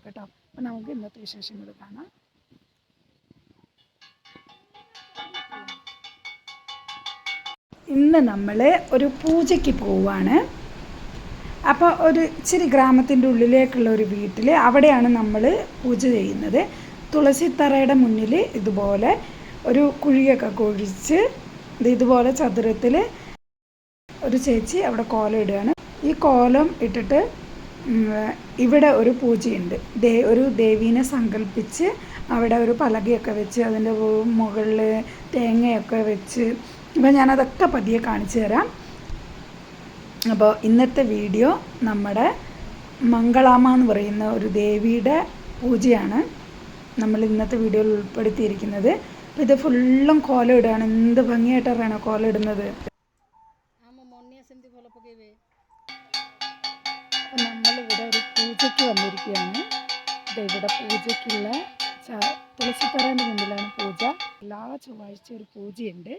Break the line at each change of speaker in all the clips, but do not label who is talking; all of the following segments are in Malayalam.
കേട്ടോ. അപ്പം നമുക്ക് ഇന്നത്തെ വിശേഷങ്ങൾ കാണാം. ഇന്ന് നമ്മൾ ഒരു പൂജയ്ക്ക് പോവുകയാണ്. അപ്പോൾ ഒരു ഇച്ചിരി ഗ്രാമത്തിൻ്റെ ഉള്ളിലേക്കുള്ള ഒരു വീട്ടിൽ അവിടെയാണ് നമ്മൾ പൂജ ചെയ്യുന്നത്. തുളസിത്തറയുടെ മുന്നിൽ ഇതുപോലെ ഒരു കുഴിയൊക്കെ കുഴിച്ച് ഇതുപോലെ ചതുരത്തിൽ ഒരു ചേച്ചി അവിടെ കോലം ഇടുകയാണ്. ഈ കോലം ഇട്ടിട്ട് ഇവിടെ ഒരു പൂജയുണ്ട്. ഒരു ദേവീനെ സങ്കല്പിച്ച് അവിടെ ഒരു പലകയൊക്കെ വെച്ച് അതിൻ്റെ മുകളിൽ തേങ്ങയൊക്കെ വെച്ച് അപ്പോൾ ഞാനതൊക്കെ പതിയെ കാണിച്ചു തരാം. അപ്പോൾ ഇന്നത്തെ വീഡിയോ നമ്മുടെ മംഗളാമ്മ എന്ന് പറയുന്ന ഒരു ദേവിയുടെ പൂജയാണ് നമ്മൾ ഇന്നത്തെ വീഡിയോയിൽ ഉൾപ്പെടുത്തിയിരിക്കുന്നത്. അപ്പോൾ ഇത് ഫുള്ളും കോലം ഇടുകയാണ്. എന്ത് ഭംഗിയായിട്ടാണ് കോലം ഇടുന്നത്. അപ്പോൾ നമ്മളിവിടെ ഒരു പൂജയ്ക്ക് വന്നിരിക്കുകയാണ്. ഇവിടെ പൂജയ്ക്കുള്ള തുളസിത്തറേൻ്റെ മുന്നിലാണ് പൂജ. എല്ലാ ചൊവ്വാഴ്ചയും ഒരു പൂജയുണ്ട്.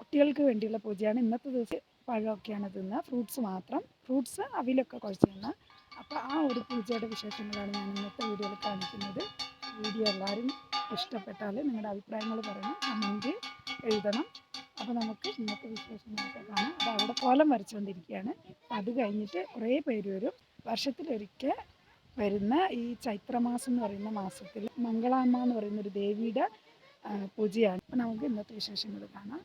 കുട്ടികൾക്ക് വേണ്ടിയുള്ള പൂജയാണ്. ഇന്നത്തെ ദിവസം പഴമൊക്കെയാണ് തിന്നുക, ഫ്രൂട്ട്സ് മാത്രം, ഫ്രൂട്ട്സ് അവിലൊക്കെ കുഴച്ച് തിന്നുക. അപ്പോൾ ആ ഒരു പൂജയുടെ വിശേഷങ്ങളാണ് ഞാൻ ഇന്നത്തെ വീഡിയോയിൽ കാണിക്കുന്നത്. വീഡിയോ എല്ലാവരും ഇഷ്ടപ്പെട്ടാൽ നിങ്ങളുടെ അഭിപ്രായങ്ങൾ പറയണം, കമൻറ്റ് എഴുതണം. അപ്പോൾ നമുക്ക് ഇന്നത്തെ വിശേഷങ്ങളൊക്കെ കാണാം. അപ്പോൾ അവിടെ കോലം വരച്ചുകൊണ്ടിരിക്കുകയാണ്. അപ്പോൾ അത് കഴിഞ്ഞിട്ട് കുറേ പേര് വരും. വർഷത്തിലൊരിക്കൽ വരുന്ന ഈ ചൈത്രമാസം എന്ന് പറയുന്ന മാസത്തിൽ മംഗളാമ്മ എന്ന് പറയുന്ന ഒരു ദേവിയുടെ പൂജയാണ്. അപ്പോൾ നമുക്ക് ഇന്നത്തെ വിശേഷങ്ങൾ കാണാം.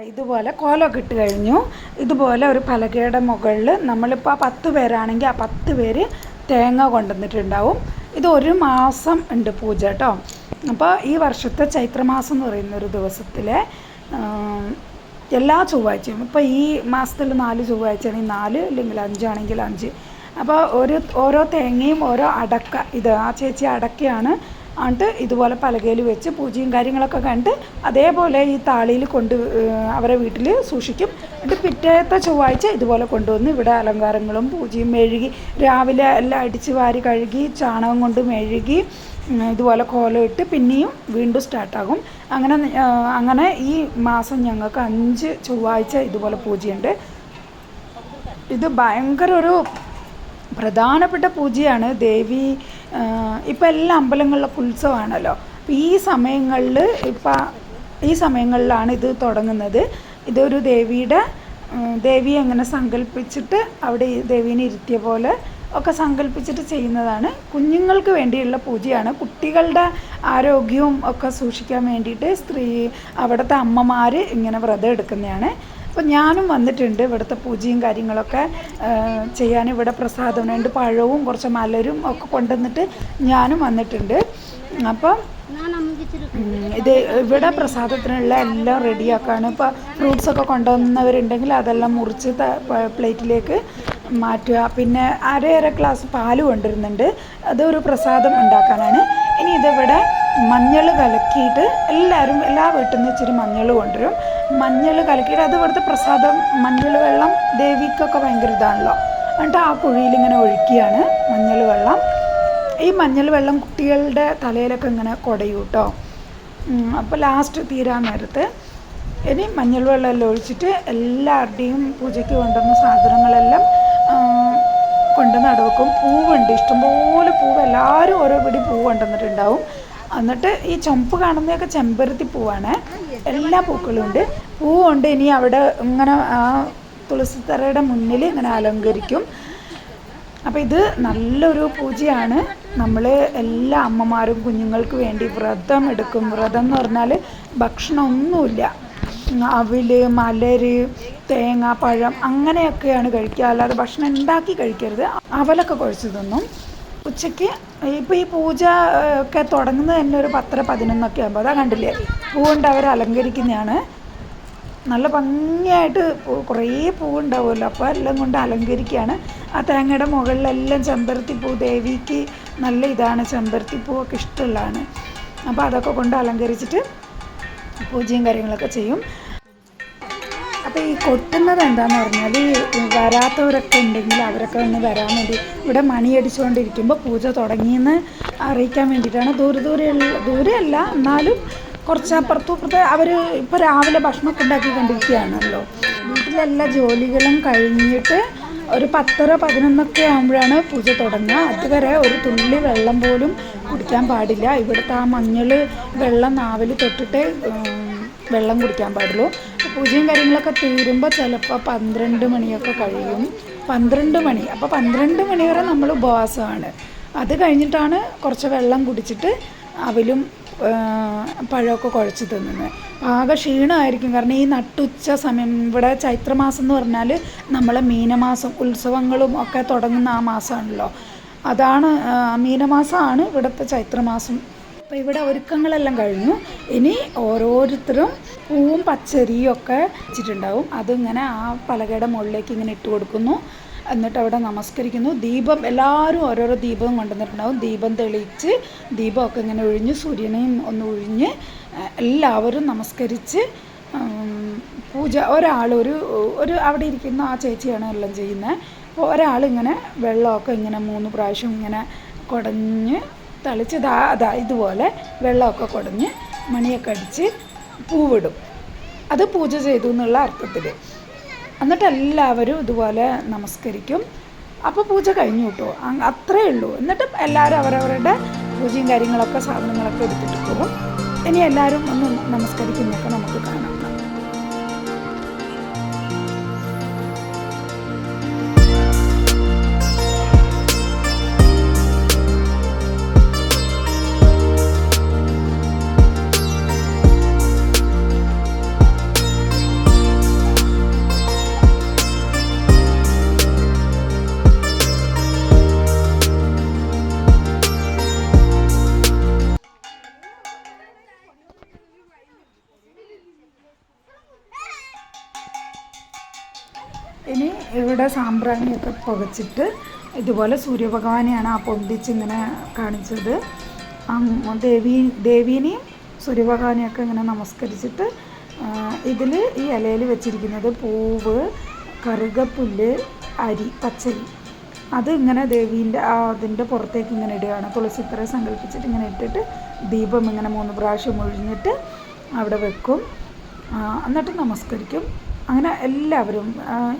ഇതുപോലെ കോലമൊക്കെ ഇട്ട് കഴിഞ്ഞു. ഇതുപോലെ ഒരു പലകയുടെ മുകളിൽ നമ്മളിപ്പോൾ 10 പേരാണെങ്കിൽ ആ 10 പേര് തേങ്ങ കൊണ്ടുവന്നിട്ടുണ്ടാവും. ഇത് 1 മാസം ഉണ്ട് പൂജ കേട്ടോ. അപ്പോൾ ഈ വർഷത്തെ ചൈത്രമാസം എന്ന് പറയുന്ന ഒരു ദിവസത്തിലെ എല്ലാ ചൊവ്വാഴ്ചയും, ഇപ്പോൾ ഈ മാസത്തിൽ 4 ചൊവ്വാഴ്ചയാണെങ്കിൽ 4, അല്ലെങ്കിൽ 5 ആണെങ്കിൽ 5. അപ്പോൾ ഓരോ തേങ്ങയും ഓരോ അടക്ക, ഇത് ആ ചേച്ചി അടക്കയാണ്. എന്നിട്ട് ഇതുപോലെ പലകയിൽ വെച്ച് പൂജയും കാര്യങ്ങളൊക്കെ കണ്ട് അതേപോലെ ഈ താളിയിൽ അവരെ വീട്ടിൽ സൂക്ഷിക്കും. എന്നിട്ട് പിറ്റേത്തെ ചൊവ്വാഴ്ച ഇതുപോലെ കൊണ്ടുവന്ന് ഇവിടെ അലങ്കാരങ്ങളും പൂജയും മെഴുകി രാവിലെ എല്ലാം അടിച്ച് വാരി കഴുകി ചാണകം കൊണ്ട് മെഴുകി ഇതുപോലെ കോലം ഇട്ട് പിന്നെയും വീണ്ടും സ്റ്റാർട്ടാകും. അങ്ങനെ ഈ മാസം ഞങ്ങൾക്ക് 5 ചൊവ്വാഴ്ച ഇതുപോലെ പൂജയുണ്ട്. ഇത് ഭയങ്കര ഒരു പ്രധാനപ്പെട്ട പൂജയാണ്. ദേവി ഇപ്പം എല്ലാ അമ്പലങ്ങളിലൊക്കെ ഉത്സവമാണല്ലോ. അപ്പം ഈ സമയങ്ങളിലാണ് ഇത് തുടങ്ങുന്നത്. ഇതൊരു ദേവിയെ എങ്ങനെ സങ്കല്പിച്ചിട്ട് അവിടെ ദേവീനെ ഇരുത്തിയ പോലെ ഒക്കെ സങ്കല്പിച്ചിട്ട് ചെയ്യുന്നതാണ്. കുഞ്ഞുങ്ങൾക്ക് വേണ്ടിയുള്ള പൂജയാണ്. കുട്ടികളുടെ ആരോഗ്യവും ഒക്കെ സൂക്ഷിക്കാൻ വേണ്ടിയിട്ട് അവിടുത്തെ അമ്മമാർ ഇങ്ങനെ വ്രതം എടുക്കുന്നതാണ്. അപ്പോൾ ഞാനും വന്നിട്ടുണ്ട് ഇവിടുത്തെ പൂജയും കാര്യങ്ങളൊക്കെ ചെയ്യാൻ. ഇവിടെ പ്രസാദമുണ്ട്, പഴവും കുറച്ച് മലരും ഒക്കെ കൊണ്ടുവന്നിട്ട് ഞാനും വന്നിട്ടുണ്ട്. അപ്പം ഇത് ഇവിടെ പ്രസാദത്തിനുള്ള എല്ലാം റെഡിയാക്കാണ്. ഇപ്പോൾ ഫ്രൂട്ട്സൊക്കെ കൊണ്ടുവന്നവരുണ്ടെങ്കിൽ അതെല്ലാം മുറിച്ച് പ്ലേറ്റിലേക്ക് മാറ്റുക. പിന്നെ അര ഗ്ലാസ് പാല് കൊണ്ടുവരുന്നുണ്ട്, അതൊരു പ്രസാദം ഉണ്ടാക്കാനാണ്. ഇനി ഇതിവിടെ മഞ്ഞൾ കലക്കിയിട്ട് എല്ലാ വീട്ടിൽ നിന്ന് ഇച്ചിരി മഞ്ഞൾ കൊണ്ടുവരും. മഞ്ഞൾ കലക്കിയിട്ട് അത് ഇവിടുത്തെ പ്രസാദം. മഞ്ഞൾ വെള്ളം ദേവിക്കൊക്കെ ഭയങ്കര ഇതാണല്ലോ. എന്നിട്ട് ആ കുഴിയിലിങ്ങനെ ഒഴിക്കുകയാണ് മഞ്ഞൾ വെള്ളം. ഈ മഞ്ഞൾ വെള്ളം കുട്ടികളുടെ തലയിലൊക്കെ ഇങ്ങനെ കുടയും കേട്ടോ. അപ്പോൾ ലാസ്റ്റ് തീരാൻ നേരത്ത് ഇനി മഞ്ഞൾ വെള്ളമെല്ലാം ഒഴിച്ചിട്ട് എല്ലാവരുടെയും പൂജയ്ക്ക് കൊണ്ടുവന്ന സാധനങ്ങളെല്ലാം കൊണ്ടുവന്ന് അടുവെക്കും. പൂവുണ്ട്, ഇഷ്ടംപോലെ പൂവ്, എല്ലാവരും ഓരോ പിടി പൂവ് കൊണ്ടുവന്നിട്ടുണ്ടാവും. എന്നിട്ട് ഈ ചുമപ്പ് കാണുന്നതൊക്കെ ചെമ്പരത്തി പൂവാണ്. എല്ലാ പൂക്കളും ഉണ്ട്. പൂവുണ്ട്. ഇനി അവിടെ ഇങ്ങനെ ആ തുളസിത്തറയുടെ മുന്നിൽ ഇങ്ങനെ അലങ്കരിക്കും. അപ്പോൾ ഇത് നല്ലൊരു പൂജയാണ്. നമ്മൾ എല്ലാ അമ്മമാരും കുഞ്ഞുങ്ങൾക്ക് വേണ്ടി വ്രതം എടുക്കും. വ്രതം എന്ന് പറഞ്ഞാൽ ഭക്ഷണമൊന്നുമില്ല, അവില്, മലര്, തേങ്ങ, പഴം അങ്ങനെയൊക്കെയാണ് കഴിക്കുക. അല്ലാതെ ഭക്ഷണം ഉണ്ടാക്കി കഴിക്കരുത്. അവലൊക്കെ കുഴച്ച് തിന്നും. ഉച്ചയ്ക്ക് ഇപ്പോൾ ഈ പൂജ ഒക്കെ തുടങ്ങുന്നത് തന്നെ ഒരു 10-11 ആകുമ്പോൾ. അതാ കണ്ടില്ലേ, പൂവുണ്ട് അവർ അലങ്കരിക്കുന്നതാണ്. നല്ല ഭംഗിയായിട്ട് കുറേ പൂവുണ്ടാവുമല്ലോ, അപ്പോൾ എല്ലാം കൊണ്ട് അലങ്കരിക്കുകയാണ്. ആ തേങ്ങയുടെ മുകളിലെല്ലാം ചെമ്പരത്തിപ്പൂ. ദേവിക്ക് നല്ല ഇതാണ്, ചെമ്പരത്തിപ്പൂവൊക്കെ ഇഷ്ടമുള്ളതാണ്. അപ്പോൾ അതൊക്കെ കൊണ്ട് അലങ്കരിച്ചിട്ട് പൂജയും കാര്യങ്ങളൊക്കെ ചെയ്യും. അപ്പോൾ ഈ കൊട്ടുന്നത് എന്താണെന്ന് പറഞ്ഞാൽ വരാത്തവരൊക്കെ ഉണ്ടെങ്കിൽ അവരൊക്കെ ഒന്ന് വരാൻ വേണ്ടി ഇവിടെ മണിയടിച്ചുകൊണ്ടിരിക്കുമ്പോൾ പൂജ തുടങ്ങിയെന്ന് അറിയിക്കാൻ വേണ്ടിയിട്ടാണ്. ദൂരെയല്ല, എന്നാലും കുറച്ച് അപ്പുറത്തെ അവർ ഇപ്പോൾ രാവിലെ ഭക്ഷണമൊക്കെ ഉണ്ടാക്കിക്കൊണ്ടിരിക്കുകയാണല്ലോ. വീട്ടിലെല്ലാ ജോലികളും കഴിഞ്ഞിട്ട് ഒരു 10:11 ആകുമ്പോഴാണ് പൂജ തുടങ്ങുക. അതുവരെ ഒരു തുള്ളി വെള്ളം പോലും കുടിക്കാൻ പാടില്ല. ഇവിടുത്തെ ആ മഞ്ഞൾ വെള്ളം നാവിൽ തൊട്ടിട്ട് വെള്ളം കുടിക്കാൻ പാടുള്ളൂ. പൂജയും കാര്യങ്ങളൊക്കെ തീരുമ്പോൾ ചിലപ്പോൾ 12 മണിയൊക്കെ കഴിയും. 12 മണി, അപ്പോൾ 12 മണി വരെ നമ്മൾ ഉപവാസമാണ്. അത് കഴിഞ്ഞിട്ടാണ് കുറച്ച് വെള്ളം കുടിച്ചിട്ട് അവലും പഴമൊക്കെ കുഴച്ച് തിന്നുന്നത്. ആകെ ക്ഷീണമായിരിക്കും. കാരണം ഈ നട്ടുച്ച സമയം, ഇവിടെ ചൈത്രമാസം എന്ന് പറഞ്ഞാൽ നമ്മളെ മീനമാസം ഉത്സവങ്ങളും ഒക്കെ തുടങ്ങുന്ന ആ മാസമാണല്ലോ. അതാണ് മീനമാസമാണ് ഇവിടുത്തെ ചൈത്രമാസം. അപ്പോൾ ഇവിടെ ഒരുക്കങ്ങളെല്ലാം കഴിഞ്ഞു. ഇനി ഓരോരുത്തരും പൂവും പച്ചരിയും ഒക്കെ വെച്ചിട്ടുണ്ടാവും. അതിങ്ങനെ ആ പലകയുടെ മുകളിലേക്ക് ഇങ്ങനെ ഇട്ട് കൊടുക്കുന്നു. എന്നിട്ട് അവിടെ നമസ്കരിക്കുന്നു. ദീപം എല്ലാവരും ഓരോരോ ദീപം കൊണ്ടുവന്നിട്ടുണ്ടാവും. ദീപം തെളിയിച്ച് ദീപമൊക്കെ ഇങ്ങനെ ഒഴിഞ്ഞ് സൂര്യനെയും ഒന്ന് ഒഴിഞ്ഞ് എല്ലാവരും നമസ്കരിച്ച് പൂജ. ഒരാൾ ഒരു അവിടെ ഇരിക്കുന്ന ആ ചേച്ചിയാണ് എല്ലാം ചെയ്യുന്നത്. അപ്പോൾ ഒരാളിങ്ങനെ വെള്ളമൊക്കെ ഇങ്ങനെ 3 പ്രാവശ്യം ഇങ്ങനെ കുടഞ്ഞ് തളിച്ച് ഇതുപോലെ വെള്ളമൊക്കെ കുടഞ്ഞ് മണിയൊക്കെ അടിച്ച് പൂവിടും. അത് പൂജ ചെയ്തു എന്നുള്ള അർത്ഥത്തിൽ. എന്നിട്ട് എല്ലാവരും ഇതുപോലെ നമസ്കരിക്കും. അപ്പോൾ പൂജ കഴിഞ്ഞു കേട്ടോ, അത്രയേ ഉള്ളൂ. എന്നിട്ട് എല്ലാവരും അവരവരുടെ പൂജയും കാര്യങ്ങളൊക്കെ സാധനങ്ങളൊക്കെ എടുത്തിട്ട് പോകും. ഇനി എല്ലാവരും ഒന്ന് നമസ്കരിക്കുന്നതൊക്കെ നമുക്ക് കാണാം. ഇനി ഇവിടെ സാമ്പ്രാണിയൊക്കെ പുകച്ചിട്ട് ഇതുപോലെ സൂര്യഭഗവാനെയാണ് ആ പൊന്തിച്ചിങ്ങനെ കാണിച്ചത്. ദേവീനെയും സൂര്യഭഗവാനെയൊക്കെ ഇങ്ങനെ നമസ്കരിച്ചിട്ട് ഇതിൽ ഈ ഇലയിൽ വെച്ചിരിക്കുന്നത് പൂവ്, കറുകപ്പുല്ല്, അരി, പച്ചരി, അത് ഇങ്ങനെ ദേവീൻ്റെ അതിൻ്റെ പുറത്തേക്ക് ഇങ്ങനെ ഇടുകയാണ്. തുളസിത്തറ സങ്കല്പിച്ചിട്ട് ഇങ്ങനെ ഇട്ടിട്ട് ദീപം ഇങ്ങനെ 3 പ്രാവശ്യം ഒഴിഞ്ഞിട്ട് അവിടെ വെക്കും. എന്നിട്ട് നമസ്കരിക്കും. അങ്ങനെ എല്ലാവരും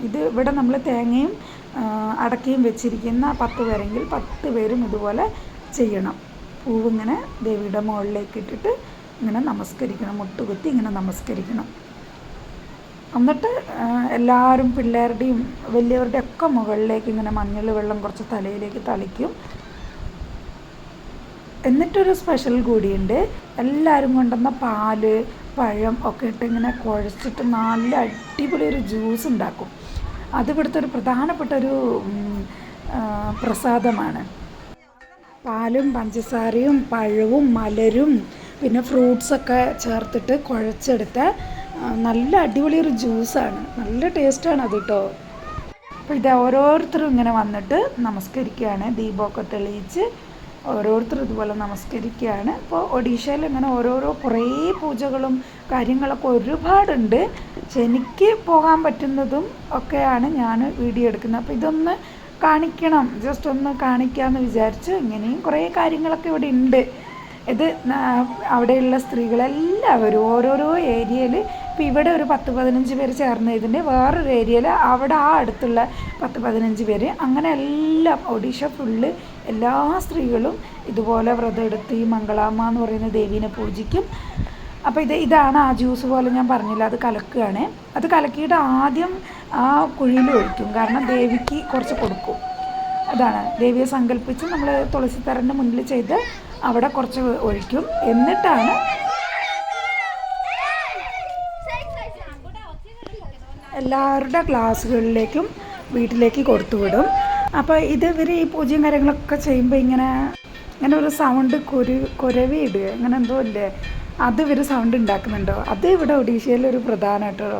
ഇത് ഇവിടെ നമ്മൾ തേങ്ങയും അടക്കയും വെച്ചിരിക്കുന്ന 10 പേരെങ്കിൽ 10 പേരും ഇതുപോലെ ചെയ്യണം. പൂവിങ്ങനെ ദേവിയുടെ മുകളിലേക്ക് ഇട്ടിട്ട് ഇങ്ങനെ നമസ്കരിക്കണം, മുട്ടുകുത്തി ഇങ്ങനെ നമസ്കരിക്കണം. എന്നിട്ട് എല്ലാവരും പിള്ളേരുടെയും വലിയവരുടെ ഒക്കെ മുകളിലേക്ക് ഇങ്ങനെ മഞ്ഞൾ വെള്ളം കുറച്ച് തലയിലേക്ക് തളിക്കും. എന്നിട്ടൊരു സ്പെഷ്യൽ കൂടിയുണ്ട്. എല്ലാവരും കൊണ്ടുവന്ന പാല്, പഴം ഒക്കെ ഇട്ട് ഇങ്ങനെ കുഴച്ചിട്ട് നല്ല അടിപൊളി ഒരു ജ്യൂസ് ഉണ്ടാക്കും. അത് ഇവിടുത്തെ ഒരു പ്രധാനപ്പെട്ട ഒരു പ്രസാദമാണ്. പാലും പഞ്ചസാരയും പഴവും മലരും പിന്നെ ഫ്രൂട്ട്സൊക്കെ ചേർത്തിട്ട് കുഴച്ചെടുത്ത നല്ല അടിപൊളി ഒരു ജ്യൂസാണ്. നല്ല ടേസ്റ്റാണ് അത് കേട്ടോ. അപ്പോൾ ഇത് ഓരോരുത്തരും ഇങ്ങനെ വന്നിട്ട് നമസ്കരിക്കുകയാണ്. ദീപമൊക്കെ തെളിയിച്ച് ഓരോരുത്തരും ഇതുപോലെ നമസ്കരിക്കുകയാണ്. ഇപ്പോൾ ഒഡീഷയിൽ ഇങ്ങനെ കുറേ പൂജകളും കാര്യങ്ങളൊക്കെ ഒരുപാടുണ്ട്. പക്ഷെ എനിക്ക് പോകാൻ പറ്റുന്നതും ഒക്കെയാണ് ഞാൻ വീഡിയോ എടുക്കുന്നത്. അപ്പോൾ ഇതൊന്ന് കാണിക്കണം, ജസ്റ്റ് ഒന്ന് കാണിക്കാമെന്ന് വിചാരിച്ചു. ഇങ്ങനെയും കുറേ കാര്യങ്ങളൊക്കെ ഇവിടെ ഉണ്ട്. ഇത് അവിടെയുള്ള സ്ത്രീകളെല്ലാവരും ഓരോരോ ഏരിയയിൽ, ഇപ്പോൾ ഇവിടെ ഒരു 10-15 പേര് ചേർന്ന് ഇതിൻ്റെ വേറൊരു ഏരിയയിൽ അവിടെ ആ അടുത്തുള്ള 10-15 പേര്, അങ്ങനെ എല്ലാം ഒഡീഷ ഫുള്ള് എല്ലാ സ്ത്രീകളും ഇതുപോലെ വ്രതം എടുത്ത് ഈ മംഗളാമ്മ എന്ന് പറയുന്ന ദേവീനെ പൂജിക്കും. അപ്പോൾ ഇതാണ് ആ ജ്യൂസ് പോലെ ഞാൻ പറഞ്ഞില്ല, അത് കലക്കുകയാണ്. അത് കലക്കിയിട്ട് ആദ്യം ആ കുഴിയിൽ ഒഴിക്കും, കാരണം ദേവിക്ക് കുറച്ച് കൊടുക്കും. അതാണ് ദേവിയെ സങ്കല്പിച്ച് നമ്മൾ തുളസിത്തറൻ്റെ മുന്നിൽ ചെയ്ത് അവിടെ കുറച്ച് ഒഴിക്കും. എന്നിട്ടാണ് എല്ലാവരുടെ ഗ്ലാസ്സുകളിലേക്കും വീട്ടിലേക്ക് കൊടുത്തുവിടും. അപ്പോൾ ഇവർ ഈ പൂജയും കാര്യങ്ങളൊക്കെ ചെയ്യുമ്പോൾ ഇങ്ങനെ ഒരു സൗണ്ട് കുരവിടുക അങ്ങനെ എന്തോ ഇല്ലേ, അത് ഇവർ സൗണ്ട് ഉണ്ടാക്കുന്നുണ്ടോ. അത് ഇവിടെ ഒഡീഷയിൽ ഒരു പ്രധാനമായിട്ടോ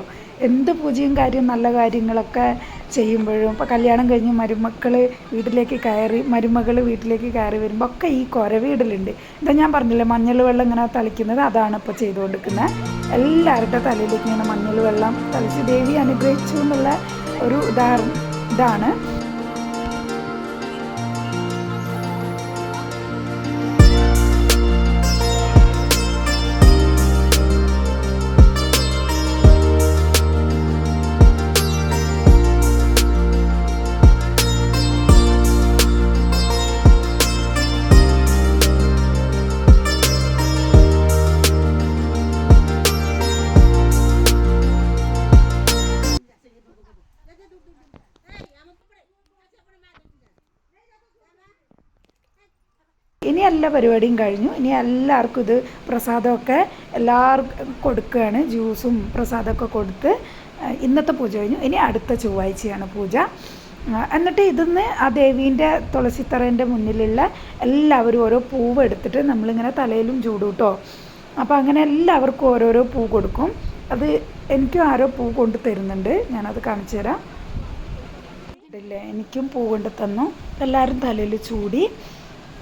എന്ത് പൂജയും കാര്യം നല്ല കാര്യങ്ങളൊക്കെ ചെയ്യുമ്പോഴും ഇപ്പോൾ കല്യാണം കഴിഞ്ഞ് മരുമകൾ വീട്ടിലേക്ക് കയറി വരുമ്പോൾ ഒക്കെ ഈ കുരവിടലുണ്ട്. ഇതാ ഞാൻ പറഞ്ഞില്ലേ മഞ്ഞൾ വെള്ളം ഇങ്ങനെ തളിക്കുന്നത്, അതാണ് ഇപ്പോൾ ചെയ്തുകൊണ്ടിരിക്കുന്നത്. എല്ലാവരുടെ തലയിലേക്ക് ഇങ്ങനെ മഞ്ഞൾ വെള്ളം തളിച്ച് ദേവി അനുഗ്രഹിച്ചു എന്നുള്ള ഒരു ഇതാണ്. ഇനി എല്ലാ പരിപാടിയും കഴിഞ്ഞു. ഇനി എല്ലാവർക്കും ഇത് പ്രസാദമൊക്കെ എല്ലാവർക്കും കൊടുക്കുകയാണ്. ജ്യൂസും പ്രസാദമൊക്കെ കൊടുത്ത് ഇന്നത്തെ പൂജ കഴിഞ്ഞു. ഇനി അടുത്ത ചൊവ്വാഴ്ചയാണ് പൂജ. എന്നിട്ട് ഇതിന്ന് ആ ദേവീൻ്റെ തുളസിത്തറേൻ്റെ മുന്നിലുള്ള എല്ലാവരും ഓരോ പൂവ് എടുത്തിട്ട് നമ്മളിങ്ങനെ തലയിലും ചൂടും കേട്ടോ. അപ്പോൾ അങ്ങനെ എല്ലാവർക്കും ഓരോരോ പൂ കൊടുക്കും. അത് എനിക്കും ആരോ പൂ കൊണ്ട് തരുന്നുണ്ട്, ഞാനത് കാണിച്ചു തരാം. ഇല്ലേ, എനിക്കും പൂ കൊണ്ട് തന്നു. എല്ലാവരും തലയിൽ ചൂടി.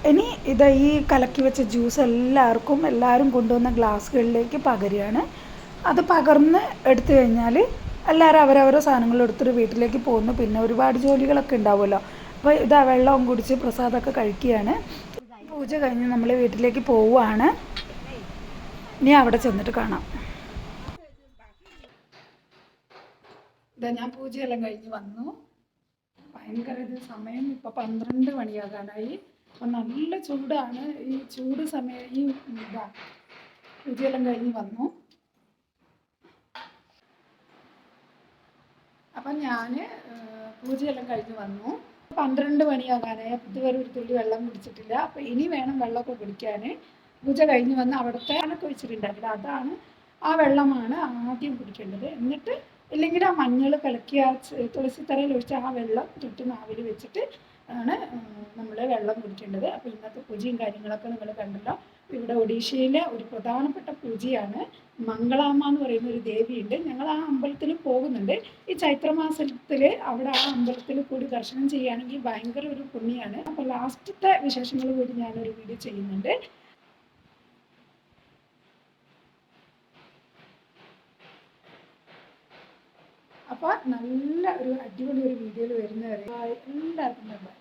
ഇനി ഇത് ഈ കലക്കി വെച്ച ജ്യൂസ് എല്ലാവരും കൊണ്ടുവന്ന ഗ്ലാസ്സുകളിലേക്ക് പകരുകയാണ്. അത് പകർന്ന് എടുത്തു കഴിഞ്ഞാൽ എല്ലാവരും അവരവരുടെ സാധനങ്ങൾ എടുത്തിട്ട് വീട്ടിലേക്ക് പോകുന്നു. പിന്നെ ഒരുപാട് ജോലികളൊക്കെ ഉണ്ടാവുമല്ലോ. അപ്പോൾ ഇതാ വെള്ളവും കുടിച്ച് പ്രസാദമൊക്കെ കഴിക്കുകയാണ്. പൂജ കഴിഞ്ഞ് നമ്മൾ വീട്ടിലേക്ക് പോവുകയാണ്. ഇനി അവിടെ ചെന്നിട്ട് കാണാം. ഇതാ ഞാൻ പൂജയെല്ലാം കഴിഞ്ഞ് വന്നു. ഭയങ്കര സമയം ഇപ്പോൾ 12 മണിയാകാനായി. അപ്പം നല്ല ചൂടാണ്. ഈ ചൂട് സമയം ഈ പൂജയെല്ലാം കഴിഞ്ഞ് വന്നു. അപ്പം ഞാൻ പൂജയെല്ലാം കഴിഞ്ഞ് വന്നു. 12 മണിയാകാനായി. ഇതുവരെ ഒരു തുള്ളി വെള്ളം കുടിച്ചിട്ടില്ല. അപ്പം ഇനി വേണം വെള്ളമൊക്കെ കുടിക്കാൻ. പൂജ കഴിഞ്ഞ് വന്ന് അവിടുത്തെ വെള്ളമൊക്കെ വെച്ചിട്ടുണ്ടാക്കില്ല, അതാണ് ആ വെള്ളമാണ് ആദ്യം കുടിക്കേണ്ടത്. എന്നിട്ട് ഇല്ലെങ്കിൽ ആ മഞ്ഞൾ കലക്കി ആ തുളസിത്തറയിൽ ഒഴിച്ച് ആ വെള്ളം തൊട്ട് നാവിൽ വെച്ചിട്ട് ആണ് നമ്മൾ വെള്ളം കുടിക്കേണ്ടത്. അപ്പോൾ ഇന്നത്തെ പൂജയും കാര്യങ്ങളൊക്കെ നിങ്ങൾ കണ്ടല്ലോ. ഇവിടെ ഒഡീഷയിലെ ഒരു പ്രധാനപ്പെട്ട പൂജയാണ്. മംഗളാമ്മ എന്ന് പറയുന്ന ഒരു ദേവിയുണ്ട്. ഞങ്ങൾ ആ അമ്പലത്തിൽ പോകുന്നുണ്ട്. ഈ ചൈത്രമാസത്തിൽ അവിടെ ആ അമ്പലത്തിൽ കൂടി ദർശനം ചെയ്യുകയാണെങ്കിൽ ഭയങ്കര ഒരു പുണ്യമാണ്. അപ്പോൾ ലാസ്റ്റത്തെ വിശേഷങ്ങൾ കൂടി ഞാനൊരു വീഡിയോ ചെയ്യുന്നുണ്ട്. അപ്പോൾ നല്ല ഒരു അടിപൊളി ഒരു വീഡിയോയിൽ വരുന്നവരെ എല്ലാവർക്കും